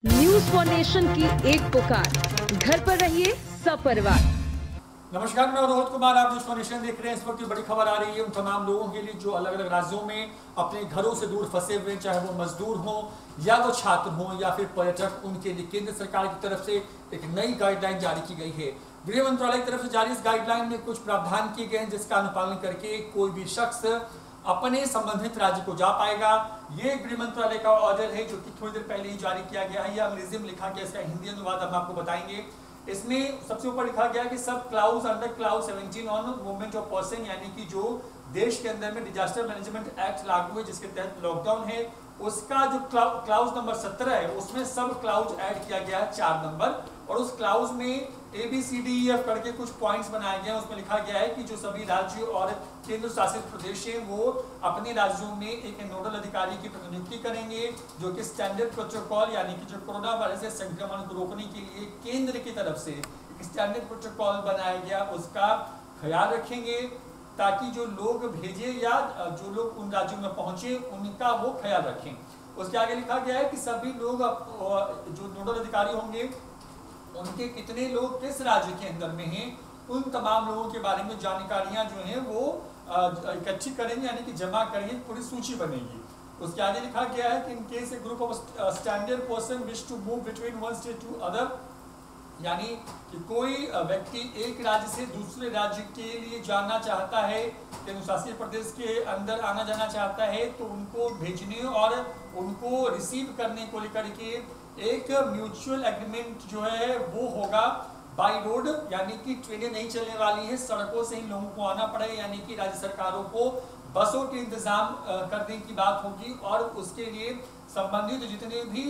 News for nation की एक पुकार, घर पर रहिए सपरिवार। नमस्कार, मैं रोहित कुमार, आप न्यूज फॉर नेशन देख रहे हैं। इस वक्त बड़ी खबर आ रही है उन तमाम लोगों के लिए जो अलग अलग राज्यों में अपने घरों से दूर फंसे हुए, चाहे वो मजदूर हों या वो छात्र हों या फिर पर्यटक, उनके लिए केंद्र सरकार की तरफ से एक नई गाइडलाइन जारी की गई है। गृह मंत्रालय की तरफ से जारी इस गाइडलाइन में कुछ प्रावधान किए गए हैं जिसका अनुपालन करके कोई भी शख्स अपने संबंधित राज्य को जा पाएगा। ये गृह मंत्रालय का ऑर्डर है जो कि थोड़ी देर पहले ही जारी किया गया है। यह अंग्रेजी में लिखा गया, इसका हिंदी अनुवाद हम आपको बताएंगे। इसमें सबसे ऊपर लिखा गया कि sub clause under clause 17 on movement of person, यानी कि जो देश के अंदर में डिजास्टर मैनेजमेंट एक्ट लागू है जिसके तहत लॉकडाउन है, उसका जो क्लाउज नंबर 17 है उसमें सब क्लाउज ऐड किया गया है 4 नंबर, और उस क्लाउज में ABCDEF करके कुछ पॉइंट्स बनाए गए हैं। उसमें लिखा गया है कि जो सभी राज्य और केंद्र शासित प्रदेश हैं वो अपने राज्यों में एक नोडल अधिकारी की प्रतिनियुक्ति करेंगे जो कि स्टैंडर्ड प्रोटोकॉल, यानी कि जो कोरोना वायरस के संक्रमण को रोकने के लिए केंद्र की तरफ से एक स्टैंडर्ड प्रोटोकॉल बनाया गया उसका ख्याल रखेंगे, ताकि जो लोग भेजे या जो लोग उन राज्यों में पहुंचे उनका वो ख्याल रखें। उसके आगे लिखा गया है कि सभी लोग जो नोडल अधिकारी होंगे उनके कितने लोग किस राज्य के अंदर में हैं, उन तमाम लोगों के बारे में जानकारियां जो हैं वो इकट्ठी करेंगे, यानी कि जमा करेंगे, पूरी सूची बनेगी। उसके आगे लिखा गया है कि in case a group of standard person wish to move between one state to other, यानी कि कोई व्यक्ति एक राज्य से दूसरे राज्य के लिए जाना चाहता है, केंद्र शासित प्रदेश के अंदर आना जाना चाहता है, तो उनको भेजने और उनको रिसीव करने को लेकर के एक म्यूचुअल एग्रीमेंट जो है वो होगा बाई रोड, यानी कि ट्रेनें नहीं चलने वाली है, सड़कों से ही लोगों को आना पड़े, यानी कि राज्य सरकारों को बसों के इंतजाम करने की बात होगी, और उसके लिए संबंधित जितने भी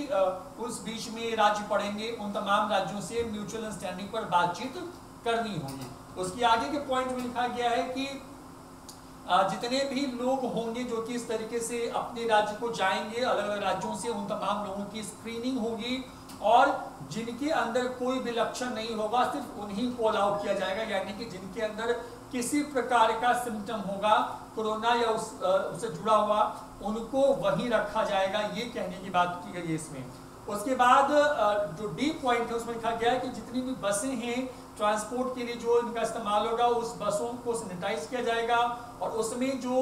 उस बीच में राज्य पड़ेंगे उन तमाम राज्यों से म्यूचुअल अंडरस्टैंडिंग पर बातचीत करनी होगी। उसके आगे के पॉइंट में लिखा गया है कि जितने भी लोग होंगे जो कि इस तरीके से अपने राज्य को जाएंगे अलग अलग राज्यों से, उन तमाम लोगों की स्क्रीनिंग होगी, और जिनके अंदर कोई भी लक्षण नहीं होगा सिर्फ उन्हीं को अलाउ किया जाएगा, यानी कि जिनके अंदर किसी प्रकार का सिम्टम होगा कोरोना या उससे जुड़ा हुआ, उनको वहीं रखा जाएगा। ये कहने की बात की गई है इसमें। उसके बाद जो डी पॉइंट है उसमें लिखा गया है कि जितनी भी बसें हैं ट्रांसपोर्ट के लिए जो इनका इस्तेमाल होगा उस बसों को सैनिटाइज किया जाएगा, और उसमें जो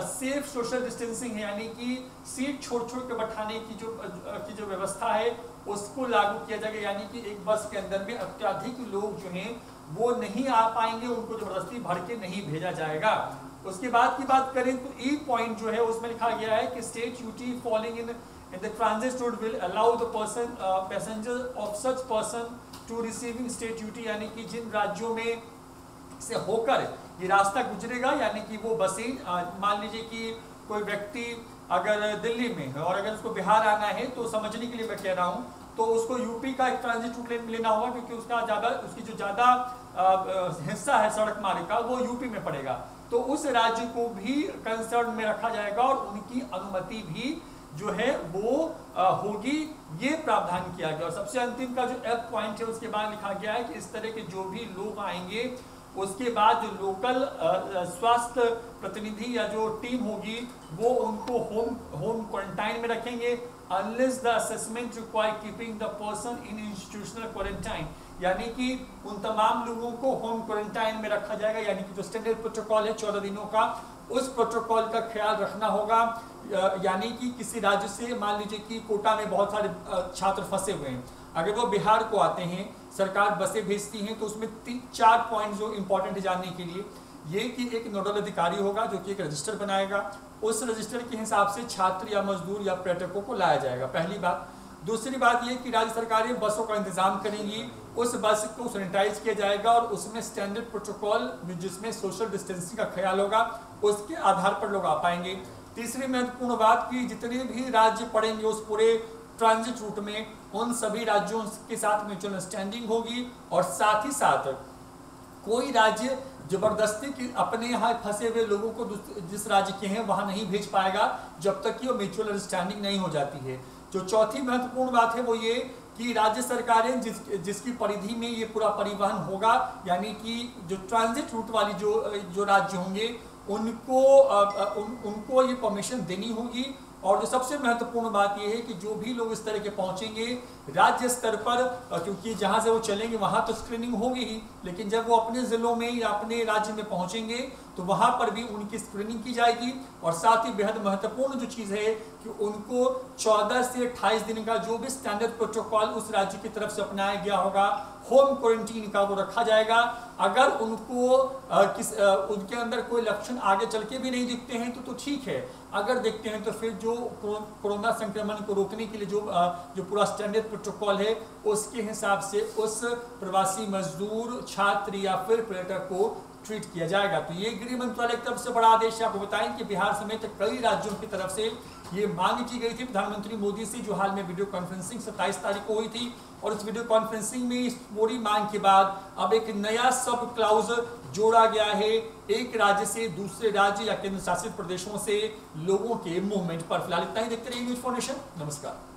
सेफ सोशल डिस्टेंसिंग है, यानी कि सीट छोड़ के बैठाने की जो व्यवस्था है उसको लागू किया जाएगा, यानी कि एक बस के अंदर में अत्यधिक लोग जो हैं वो नहीं आ पाएंगे, उनको जबरदस्ती भर के नहीं भेजा जाएगा। उसके बाद की बात करें तो ई पॉइंट जो है उसमें लिखा गया है कि state duty following in the transit route will allow the passenger of such person to receiving state duty, यानी कि जिन राज्यों में से होकर ये रास्ता गुजरेगा, यानी कि वो बसें, मान लीजिए कि कोई व्यक्ति अगर दिल्ली में है और अगर उसको बिहार आना है, तो समझने के लिए मैं कह रहा हूँ, तो उसको यूपी का एक ट्रांजिट रूट लेना होगा, क्योंकि उसकी जो ज़्यादा हिस्सा है सड़क मार्ग का वो यूपी में पड़ेगा, तो उस राज्य को भी कंसर्न में रखा जाएगा और उनकी अनुमति भी जो है वो होगी। ये प्रावधान किया गया। और सबसे अंतिम का जो एफ पॉइंट है उसके बाद लिखा गया है कि इस तरह के जो भी लोग आएंगे उसके बाद जो लोकल स्वास्थ्य प्रतिनिधि या जो टीम होगी वो उनको होम क्वारंटाइन में रखेंगे, unless the assessment require keeping the person in institutional quarantine, यानी कि उन तमाम लोगों को होम क्वारंटाइन में रखा जाएगा, यानी कि जो स्टैंडर्ड प्रोटोकॉल है 14 दिनों का, उस प्रोटोकॉल का ख्याल रखना होगा। यानी कि किसी राज्य से मान लीजिए कि कोटा में बहुत सारे छात्र फंसे हुए हैं, अगर वो बिहार को आते हैं, सरकार बसें भेजती हैं, तो उसमें 4 पॉइंट जो इंपॉर्टेंट है जानने के लिए, ये कि एक नोडल अधिकारी होगा जो कि एक रजिस्टर बनाएगा, उस रजिस्टर के हिसाब से छात्र या मजदूर या पर्यटकों को लाया जाएगा, पहली बात। दूसरी बात ये कि राज्य सरकारें बसों का इंतजाम करेंगी, उस बस को सैनिटाइज किया जाएगा और उसमें स्टैंडर्ड प्रोटोकॉल जिसमें सोशल डिस्टेंसिंग का ख्याल होगा उसके आधार पर लोग आ पाएंगे। तीसरी महत्वपूर्ण बात कि जितने भी राज्य पड़ेंगे उस पूरे ट्रांजिट रूट में उन सभी राज्यों के साथ म्यूचुअल अंडरस्टैंडिंग होगी, और साथ ही साथ कोई राज्य जबरदस्ती की अपने यहाँ फंसे हुए लोगों को जिस राज्य के हैं वहां नहीं भेज पाएगा जब तक कि वो म्यूचुअल अंडरस्टैंडिंग नहीं हो जाती है। जो चौथी महत्वपूर्ण बात है वो ये कि राज्य सरकारें जिसकी परिधि में ये पूरा परिवहन होगा, यानी कि जो ट्रांजिट रूट वाली जो राज्य होंगे उनको ये परमिशन देनी होगी, और जो सबसे महत्वपूर्ण बात यह है कि जो भी लोग इस तरह के पहुंचेंगे राज्य स्तर पर, क्योंकि जहां से वो चलेंगे वहां तो स्क्रीनिंग होगी ही, लेकिन जब वो अपने जिलों में या अपने राज्य में पहुंचेंगे तो वहां पर भी उनकी स्क्रीनिंग की जाएगी। और साथ ही बेहद महत्वपूर्ण जो चीज़ है कि उनको 14 से 28 दिन का जो भी स्टैंडर्ड प्रोटोकॉल उस राज्य की तरफ से अपनाया गया होगा, होम क्वारंटीन का, वो रखा जाएगा। अगर उनको उनके अंदर कोई लक्षण आगे चल के भी नहीं दिखते हैं तो ठीक है, अगर देखते हैं तो फिर जो कोरोना संक्रमण को रोकने के लिए जो पूरा स्टैंडर्ड प्रोटोकॉल है उसके हिसाब से उस प्रवासी मजदूर, छात्र या फिर पर्यटक को ट्रीट किया जाएगा। तो ये गृह मंत्रालय की तरफ से बड़ा आदेश है। आपको बताएं कि बिहार समेत कई राज्यों की तरफ से ये मांग की गई थी प्रधानमंत्री मोदी से, जो हाल में वीडियो कॉन्फ्रेंसिंग 27 तारीख को हुई थी। और इस वीडियो कॉन्फ्रेंसिंग में इस पूरी मांग के बाद अब एक नया सब क्लाउज जोड़ा गया है, एक राज्य से दूसरे राज्य या केंद्र शासित प्रदेशों से लोगों के मूवमेंट पर। फिलहाल इतना ही, देखते रहिए न्यूज़ फॉर नेशन। नमस्कार।